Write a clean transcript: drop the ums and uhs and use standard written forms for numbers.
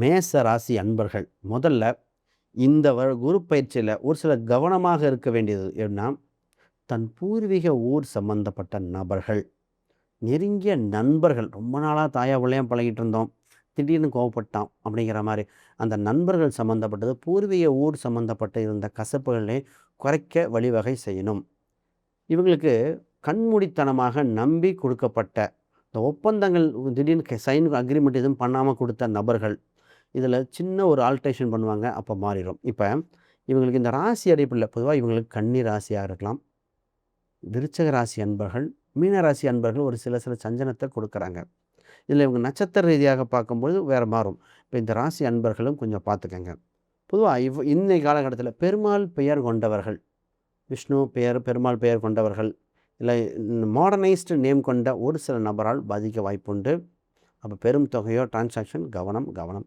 மேச ராசி அன்பர்கள் முதல்ல இந்த குரு பயிற்சியில் ஒரு சில கவனமாக இருக்க வேண்டியது என்ன, தன் பூர்வீக ஊர் சம்பந்தப்பட்ட நபர்கள், நெருங்கிய நண்பர்கள், ரொம்ப நாளாக தாயா பிள்ளையும் பழகிட்டு இருந்தோம், திடீர்னு கோவப்பட்டான் அப்படிங்கிற மாதிரி அந்த நண்பர்கள் சம்மந்தப்பட்டது, பூர்வீக ஊர் சம்மந்தப்பட்ட இருந்த கசப்புகளை குறைக்க வழிவகை செய்யணும். இவங்களுக்கு கண்மூடித்தனமாக நம்பி கொடுக்கப்பட்ட இந்த ஒப்பந்தங்கள், திடீர்னு சைன் அக்ரிமெண்ட் எதுவும் பண்ணாமல் கொடுத்த நபர்கள், இதில் சின்ன ஒரு ஆல்ட்ரேஷன் பண்ணுவாங்க, அப்போ மாறிடும். இப்போ இவங்களுக்கு இந்த ராசி அடிப்படையில் பொதுவாக இவங்களுக்கு கன்னி ராசியாக இருக்கலாம், விருச்சக ராசி அன்பர்கள், மீன ராசி அன்பர்கள் ஒரு சில சஞ்சனத்தை கொடுக்குறாங்க. இதில் இவங்க நட்சத்திர ரீதியாக பார்க்கும்போது வேறு மாறும். இப்போ இந்த ராசி அன்பர்களும் கொஞ்சம் பார்த்துக்கங்க. பொதுவாக இன்னைய காலகட்டத்தில் பெருமாள் பெயர் கொண்டவர்கள், விஷ்ணு பெயர், பெருமாள் பெயர் கொண்டவர்கள், இல்லை மாடர்னைஸ்டு நேம் கொண்ட ஒரு சில நபரால் பாதிக்க வாய்ப்புண்டு. அப்போ பெரும் தொகையோ டிரான்சாக்ஷன் கவனம் கவனம்.